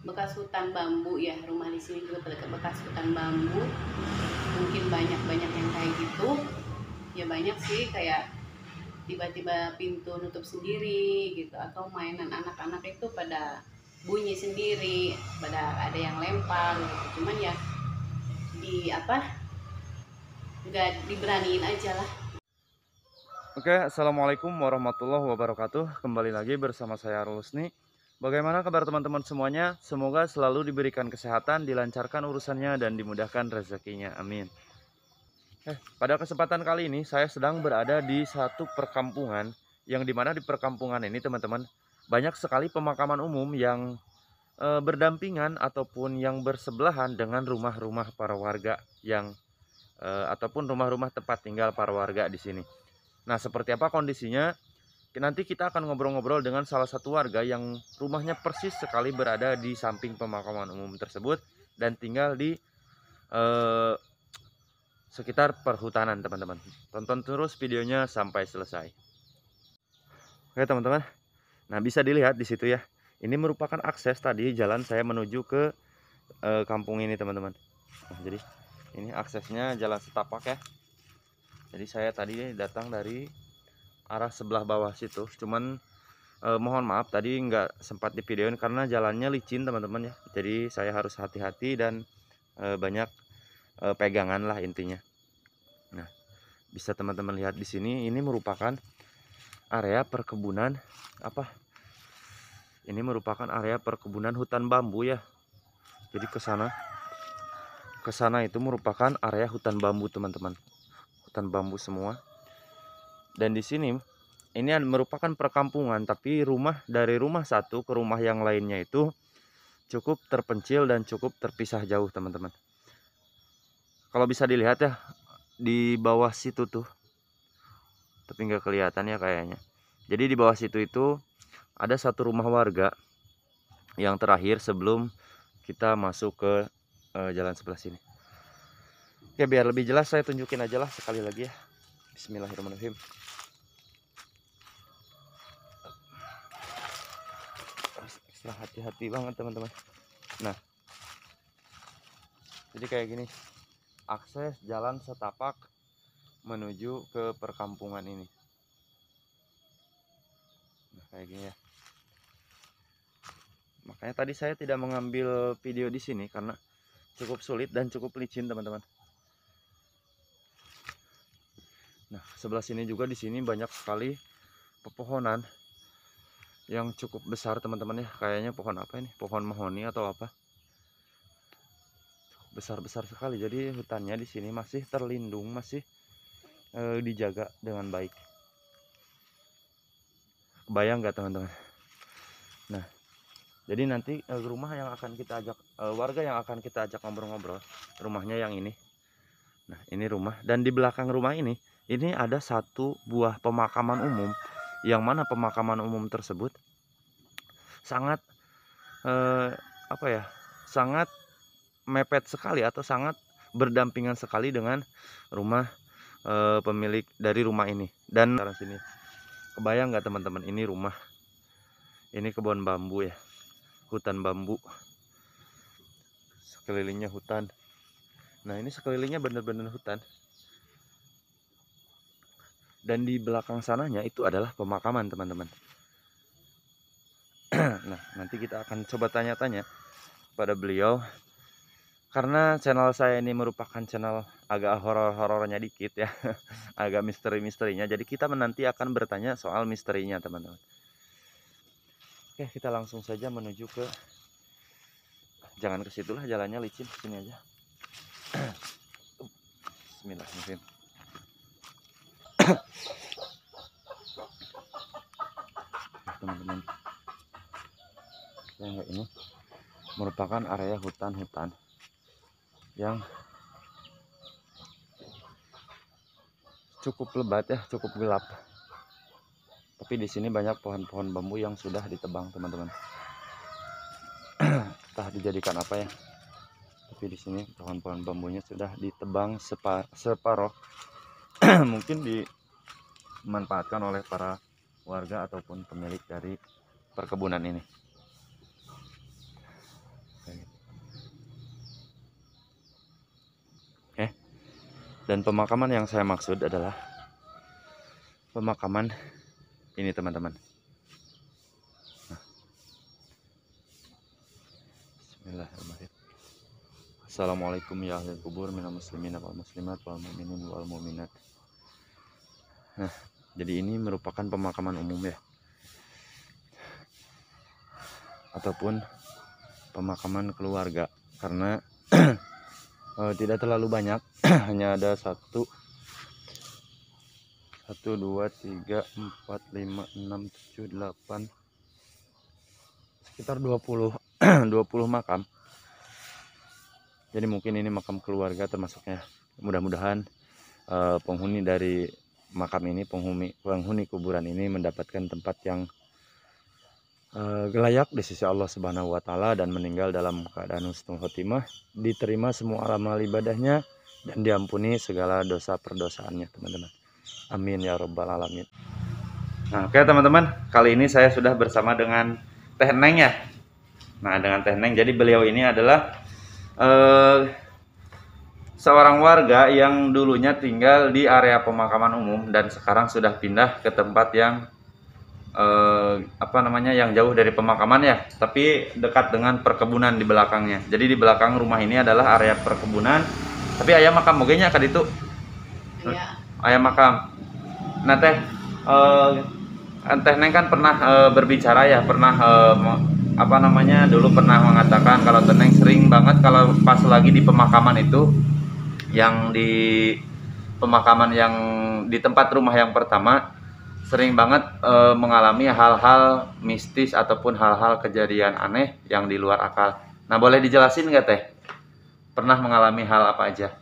bekas hutan bambu ya. Rumah di sini juga bekas hutan bambu. Mungkin banyak yang kayak gitu. Ya banyak sih, kayak tiba-tiba pintu nutup sendiri gitu, atau mainan anak-anak itu pada bunyi sendiri, pada ada yang lempar gitu. Cuman ya nggak diberaniin aja lah. Oke, assalamualaikum warahmatullahi wabarakatuh. Kembali lagi bersama saya Rusni. Bagaimana kabar teman-teman semuanya? Semoga selalu diberikan kesehatan, dilancarkan urusannya, dan dimudahkan rezekinya. Amin. Pada kesempatan kali ini saya sedang berada di satu perkampungan, yang dimana di perkampungan ini teman-teman banyak sekali pemakaman umum yang berdampingan ataupun yang bersebelahan dengan rumah-rumah para warga yang ataupun rumah-rumah tempat tinggal para warga di sini. Nah, seperti apa kondisinya? Nanti kita akan ngobrol-ngobrol dengan salah satu warga yang rumahnya persis sekali berada di samping pemakaman umum tersebut dan tinggal di sekitar perhutanan, teman-teman. Tonton terus videonya sampai selesai. Oke, teman-teman. Nah, bisa dilihat di situ ya. Ini merupakan akses tadi jalan saya menuju ke kampung ini, teman-teman. Nah, jadi ini aksesnya jalan setapak ya. Jadi saya tadi datang dari arah sebelah bawah situ, cuman mohon maaf tadi nggak sempat di videoin karena jalannya licin teman-teman ya. Jadi saya harus hati-hati dan banyak pegangan lah intinya. Nah, bisa teman-teman lihat di sini, ini merupakan area perkebunan Ini merupakan area perkebunan hutan bambu ya. Jadi ke sana itu merupakan area hutan bambu teman-teman. Hutan bambu semua. Dan di sini ini merupakan perkampungan, tapi dari rumah satu ke rumah yang lainnya itu cukup terpencil dan cukup terpisah jauh teman-teman. Kalau bisa dilihat ya di bawah situ tuh, tapi nggak kelihatan ya kayaknya. Jadi di bawah situ itu ada satu rumah warga yang terakhir sebelum kita masuk ke jalan sebelah sini. Oke, biar lebih jelas saya tunjukin aja lah sekali lagi ya. Bismillahirrahmanirrahim. Ekstra hati-hati banget teman-teman. Nah, jadi kayak gini, akses jalan setapak menuju ke perkampungan ini. Nah, kayak gini ya. Makanya tadi saya tidak mengambil video di sini karena cukup sulit dan cukup licin teman-teman. Nah, sebelah sini juga, di sini banyak sekali pepohonan yang cukup besar teman-teman ya. Kayaknya pohon apa ini? Pohon mahoni atau apa? Besar-besar sekali. Jadi hutannya di sini masih terlindung, masih dijaga dengan baik. Kebayang nggak teman-teman? Nah, jadi nanti rumah yang akan kita ajak, warga yang akan kita ajak ngobrol-ngobrol, rumahnya yang ini. Nah, ini rumah, dan di belakang rumah ini ada satu buah pemakaman umum, yang mana pemakaman umum tersebut sangat sangat mepet sekali atau sangat berdampingan sekali dengan rumah pemilik dari rumah ini. Dan sini, kebayang nggak teman-teman, ini rumah, ini kebun bambu ya, hutan bambu, sekelilingnya hutan. Nah, ini sekelilingnya bener-bener hutan. Dan di belakang sananya itu adalah pemakaman teman-teman. Nah, nanti kita akan coba tanya-tanya pada beliau, karena channel saya ini merupakan channel agak horor-horornya dikit ya. Agak misteri-misterinya, jadi kita nanti akan bertanya soal misterinya teman-teman. Oke, kita langsung saja menuju ke, jangan ke situlah, jalannya licin, sini aja. Bismillahirrahmanirrahim. Teman-teman, ini merupakan area hutan-hutan yang cukup lebat ya, cukup gelap. Tapi di sini banyak pohon-pohon bambu yang sudah ditebang teman-teman. Entah dijadikan apa ya. Tapi di sini pohon-pohon bambunya sudah ditebang separoh. Mungkin dimanfaatkan oleh para warga ataupun pemilik dari perkebunan ini. Dan pemakaman yang saya maksud adalah pemakaman ini, teman-teman. Nah, bismillahirrahmanirrahim. Assalamualaikum ya ahli kubur minal muslimin wal muslimat wal mu'minin wal mu'minat. Nah, jadi ini merupakan pemakaman umum ya, ataupun pemakaman keluarga, karena tidak terlalu banyak. Hanya ada 1, 2, 3, 4, 5, 6, 7, 8, sekitar 20 20 makam. Jadi mungkin ini makam keluarga termasuknya. Mudah-mudahan penghuni dari makam ini, penghuni kuburan ini mendapatkan tempat yang layak di sisi Allah Subhanahu wa Ta'ala, dan meninggal dalam keadaan husnul khotimah, diterima semua amal ibadahnya dan diampuni segala dosa perdosaannya, teman-teman. Amin ya rabbal alamin. Nah, oke teman-teman, kali ini saya sudah bersama dengan Teh Neng ya. Nah, dengan Teh Neng, jadi beliau ini adalah seorang warga yang dulunya tinggal di area pemakaman umum dan sekarang sudah pindah ke tempat yang yang jauh dari pemakaman ya, tapi dekat dengan perkebunan di belakangnya. Jadi di belakang rumah ini adalah area perkebunan, tapi ayam makam mogenya kan itu. Iya. Ayam makam. Nah Teh, Teh Neng kan pernah berbicara ya, pernah dulu pernah mengatakan kalau Teh Neng sering banget kalau pas lagi di pemakaman itu, yang di pemakaman yang di tempat rumah yang pertama, sering banget mengalami hal-hal mistis ataupun hal-hal kejadian aneh yang di luar akal. Nah, boleh dijelasin nggak Teh? Pernah mengalami hal apa aja?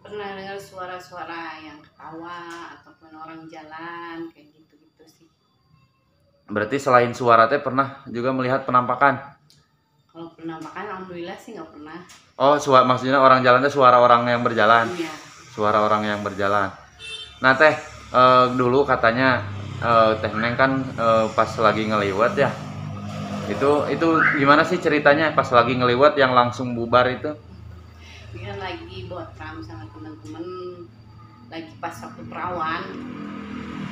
Pernah dengar suara-suara yang ketawa ataupun orang jalan kayak gitu-gitu sih. Berarti selain suara Teh pernah juga melihat penampakan? Kalau penampakan alhamdulillah sih nggak pernah. Oh, maksudnya orang jalan Teh suara orang yang berjalan? Iya. Suara orang yang berjalan. Nah Teh, dulu katanya Teh Neng kan pas lagi ngeliwat ya, itu gimana sih ceritanya pas lagi ngeliwat yang langsung bubar itu? Dia kan lagi buat kram sama teman-teman, lagi pas waktu perawan.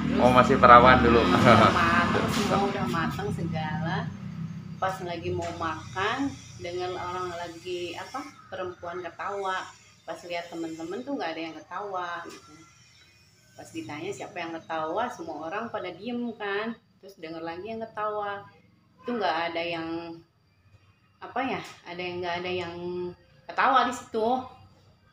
Terus, Oh, masih perawan dulu. semua udah matang segala. Pas lagi mau makan, dengan orang lagi perempuan ketawa. Pas lihat teman-teman tuh nggak ada yang ketawa gitu. Pas ditanya siapa yang ketawa, semua orang pada diem kan. Terus denger lagi yang ketawa, itu nggak ada yang nggak ada yang ketawa di situ.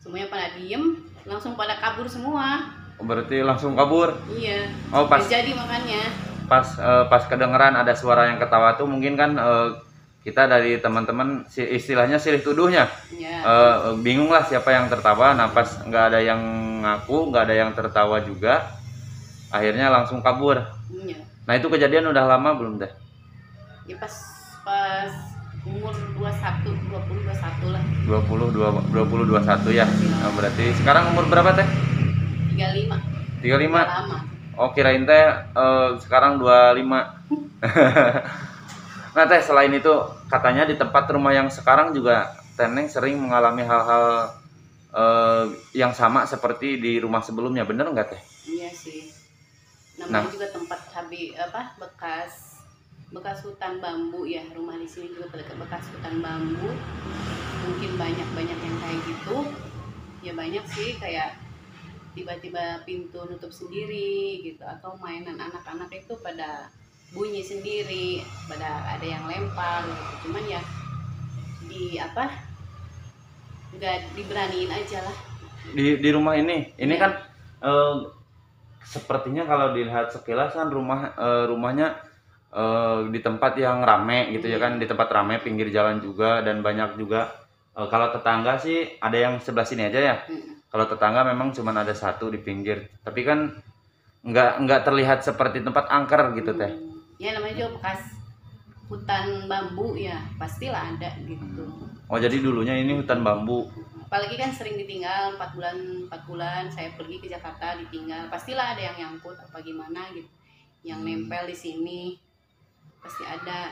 Semuanya pada diem, langsung pada kabur semua. Berarti langsung kabur? Iya. Oh, pas jadi makanya pas kedengeran ada suara yang ketawa tuh mungkin kan kita dari teman-teman istilahnya silih tuduhnya. ya. Bingung lah siapa yang tertawa. Nah, pas nggak ada yang ngaku, nggak ada yang tertawa juga, akhirnya langsung kabur. Iya. Nah, itu kejadian udah lama belum Teh? Ya pas umur 21 lah. 21 ya. Nah, berarti sekarang umur berapa Teh? 35. 35. Lama. Oh, kirain Teh sekarang 25. Nah Teh, selain itu katanya di tempat rumah yang sekarang juga Teh Neng sering mengalami hal-hal yang sama seperti di rumah sebelumnya, bener nggak Teh? Iya sih. Namanya juga tempat bekas hutan bambu ya, rumah di sini juga bekas hutan bambu. Mungkin banyak yang kayak gitu. Ya banyak sih, kayak tiba-tiba pintu nutup sendiri gitu, atau mainan anak-anak itu pada bunyi sendiri, pada ada yang lempar gitu. Cuman ya nggak diberaniin aja lah. Di rumah ini Ya. Kan sepertinya kalau dilihat sekilas kan rumahnya di tempat yang rame gitu ya kan, di tempat rame pinggir jalan juga, dan banyak juga kalau tetangga sih ada yang sebelah sini aja ya. Kalau tetangga memang cuma ada satu di pinggir, tapi kan nggak terlihat seperti tempat angker gitu Teh. Ya namanya juga bekas hutan bambu ya, pastilah ada gitu. Oh, jadi dulunya ini hutan bambu. Apalagi kan sering ditinggal 4 bulan saya pergi ke Jakarta, ditinggal pastilah ada yang nyangkut apa gimana gitu, yang nempel di sini pasti ada.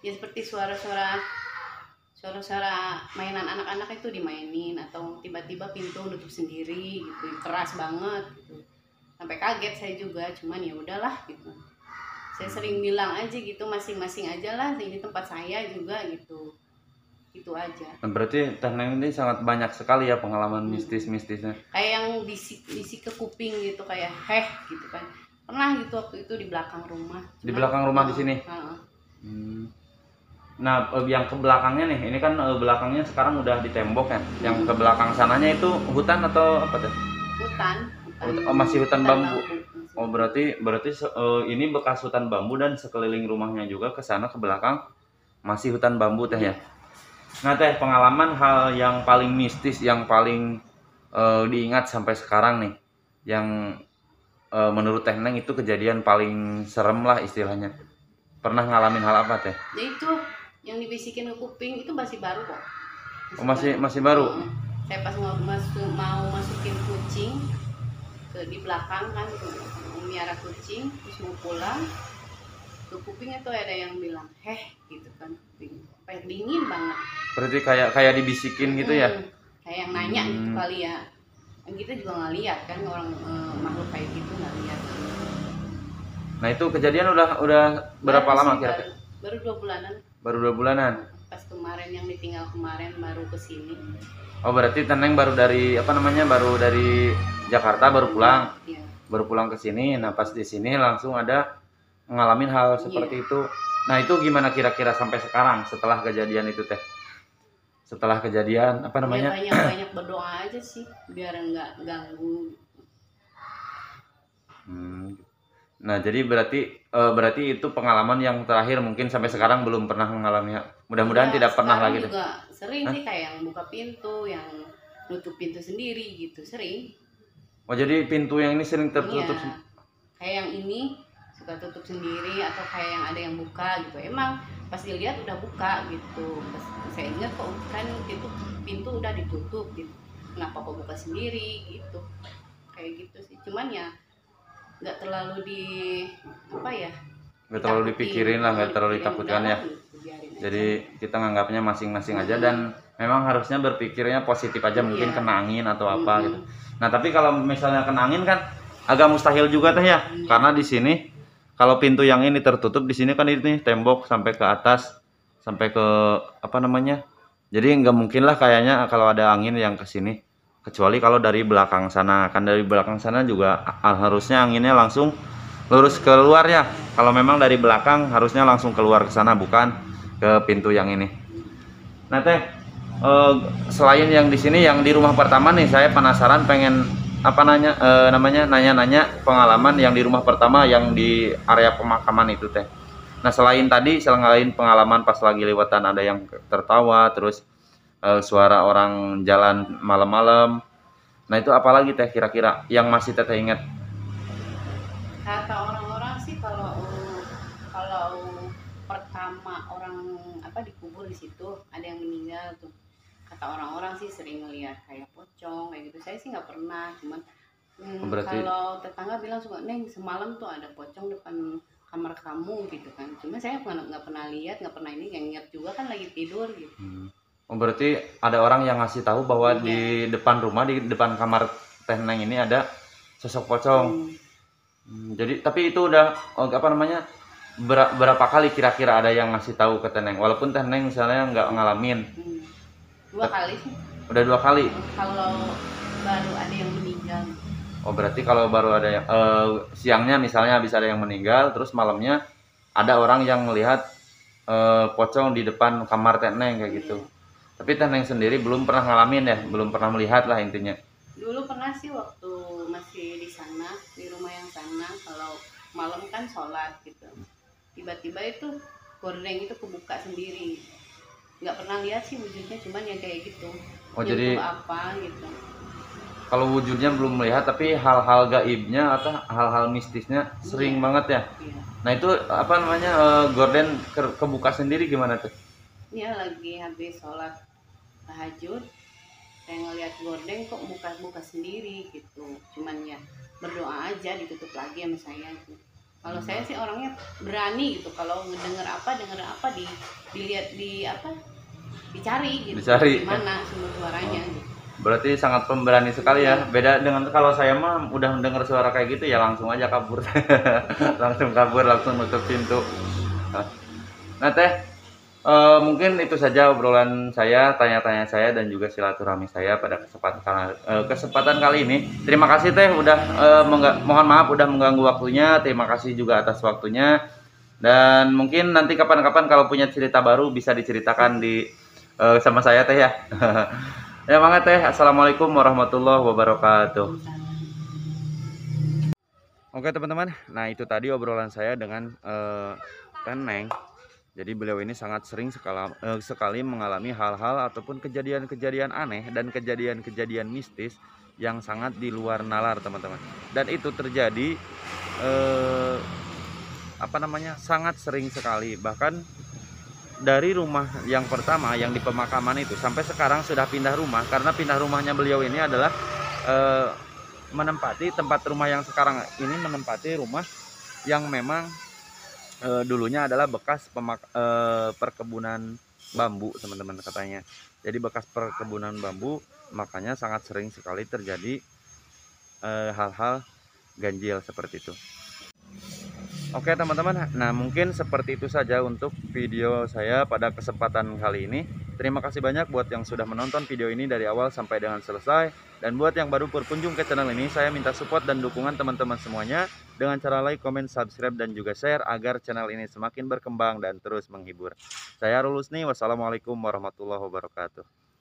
Ya seperti suara suara-suara mainan anak-anak itu dimainin, atau tiba-tiba pintu nutup sendiri gitu, keras banget gitu. Sampai kaget saya juga, cuman ya udahlah gitu. Saya sering bilang aja gitu, masing-masing aja lah, ini tempat saya juga gitu. Itu aja. Nah, berarti Teh Neng ini sangat banyak sekali ya pengalaman mistis-mistisnya. Kayak yang bisik-bisik ke kuping gitu, kayak heh gitu kan. Pernah gitu waktu itu di belakang rumah. Di belakang rumah di sini. Nah, yang ke belakangnya nih, ini kan belakangnya sekarang udah ditembok ya. Yang ke belakang sananya itu hutan atau apa tuh? Hutan. Oh, masih hutan bambu. Oh, berarti ini bekas hutan bambu dan sekeliling rumahnya juga ke sana ke belakang masih hutan bambu Teh ya. Nah Teh, pengalaman hal yang paling mistis yang paling diingat sampai sekarang nih, yang menurut Teh Neng itu kejadian paling serem lah istilahnya. Pernah ngalamin hal apa Teh? Ya itu yang dibisikin ke kuping itu masih baru kok. Masih baru. Saya pas mau masukin kucing di belakang kan, miara kucing, terus mau pulang ke kuping itu ada yang bilang heh gitu kan, kuping kayak dingin banget. Berarti kayak dibisikin gitu ya? Kayak yang nanya gitu kali ya. Yang kita juga nggak lihat kan, orang makhluk kayak gitu nggak lihat. Nah itu kejadian udah berapa lama kira-kira? Baru 2 bulanan. Baru 2 bulanan. Pas kemarin yang ditinggal kemarin baru kesini. Oh berarti Teneng baru dari baru dari Jakarta baru pulang. Iya. Baru pulang ke sini. Nah pas di sini langsung ada ngalamin hal seperti itu. Nah itu gimana kira-kira sampai sekarang setelah kejadian itu Teh? Setelah kejadian Ya, banyak berdoa aja sih biar nggak ganggu. Nah jadi berarti itu pengalaman yang terakhir, mungkin sampai sekarang belum pernah mengalami. Mudah-mudahan tidak pernah lagi. Juga sering sih kayak yang buka pintu, yang nutup pintu sendiri gitu, sering. Oh jadi pintu yang ini sering tertutup? Iya. Kayak yang ini suka tutup sendiri, atau kayak yang ada yang buka gitu. Emang pas dilihat udah buka gitu. Pas saya ingat kok kan itu pintu udah ditutup gitu. Kenapa kok buka sendiri gitu? Kayak gitu sih. Cuman ya nggak terlalu nggak terlalu dipikirin lah, nggak terlalu ditakutkan ya. Jadi kita nganggapnya masing-masing aja, dan memang harusnya berpikirnya positif aja, mungkin kena angin atau apa gitu. Nah tapi kalau misalnya kena angin kan agak mustahil juga Teh ya, karena di sini kalau pintu yang ini tertutup, di sini kan ini tembok sampai ke atas, sampai ke jadi nggak mungkin lah kayaknya kalau ada angin yang ke sini. Kecuali kalau dari belakang sana, kan dari belakang sana juga harusnya anginnya langsung lurus keluar ya. Kalau memang dari belakang harusnya langsung keluar ke sana, bukan ke pintu yang ini. Nah Teh, selain yang di sini, yang di rumah pertama nih, saya penasaran pengen nanya-nanya pengalaman yang di rumah pertama yang di area pemakaman itu Teh. Nah selain pengalaman pas lagi lewatan ada yang tertawa, terus suara orang jalan malam-malam. Nah itu apalagi Teh kira-kira yang masih Teteh ingat? Kata orang-orang sih kalau pertama orang dikubur di situ ada yang meninggal tuh. Kata orang-orang sih sering ngelihat kayak pocong kayak gitu. Saya sih nggak pernah, cuman kalau tetangga bilang suka, Neng semalam tuh ada pocong depan kamar kamu gitu kan. Cuma saya nggak pernah lihat, nggak pernah ini, yang ingat juga kan lagi tidur gitu. Oh berarti ada orang yang ngasih tahu bahwa di depan rumah, di depan kamar Teh Neng ini ada sosok pocong. Jadi tapi itu udah berapa kali kira-kira ada yang ngasih tahu ke Teh Neng, walaupun Teh Neng misalnya nggak ngalamin? 2 kali sih. Udah 2 kali. Kalau baru ada yang meninggal. Oh berarti kalau baru ada yang siangnya misalnya habis ada yang meninggal, terus malamnya ada orang yang melihat pocong di depan kamar Teh Neng kayak gitu. Tapi Teh Neng sendiri belum pernah ngalamin ya, belum pernah melihat lah intinya. Dulu pernah sih waktu masih di sana, di rumah yang sana, kalau malam kan sholat gitu. Tiba-tiba itu gordeng itu kebuka sendiri. Nggak pernah lihat sih wujudnya, cuman yang kayak gitu. Oh jadi apa gitu. Kalau wujudnya belum melihat, tapi hal-hal gaibnya atau hal-hal mistisnya sering banget ya. Nah itu gorden kebuka sendiri gimana tuh? Iya lagi habis sholat tahajud, saya ngeliat gorden kok buka sendiri gitu. Cuman ya berdoa aja, ditutup lagi sama saya gitu. Kalau saya sih orangnya berani gitu, kalau dengar apa dilihat dicari gitu, Dicari. gimana sumber suaranya gitu. Berarti sangat pemberani sekali ya. Beda dengan kalau saya mah udah mendengar suara kayak gitu ya langsung aja kabur. Langsung kabur, langsung nutup pintu. Nah, Teh, mungkin itu saja obrolan saya, tanya-tanya saya dan juga silaturahmi saya pada kesempatan kali ini. Terima kasih Teh udah mohon maaf udah mengganggu waktunya. Terima kasih juga atas waktunya. Dan mungkin nanti kapan-kapan kalau punya cerita baru bisa diceritakan di sama saya Teh ya. Ya banget Teh. Assalamualaikum warahmatullahi wabarakatuh. Oke teman-teman, nah itu tadi obrolan saya dengan Neng. Jadi beliau ini sangat sering sekali mengalami hal-hal ataupun kejadian-kejadian aneh dan kejadian-kejadian mistis yang sangat di luar nalar teman-teman. Dan itu terjadi sangat sering sekali. Bahkan dari rumah yang pertama yang di pemakaman itu sampai sekarang sudah pindah rumah, karena pindah rumahnya beliau ini adalah menempati tempat rumah yang sekarang ini, menempati rumah yang memang dulunya adalah bekas perkebunan bambu teman-teman katanya. Jadi bekas perkebunan bambu, makanya sangat sering sekali terjadi hal-hal ganjil seperti itu. Oke teman-teman, nah mungkin seperti itu saja untuk video saya pada kesempatan kali ini. Terima kasih banyak buat yang sudah menonton video ini dari awal sampai dengan selesai. Dan buat yang baru berkunjung ke channel ini, saya minta support dan dukungan teman-teman semuanya dengan cara like, comment, subscribe, dan juga share agar channel ini semakin berkembang dan terus menghibur. Saya Rulusni, wassalamualaikum warahmatullahi wabarakatuh.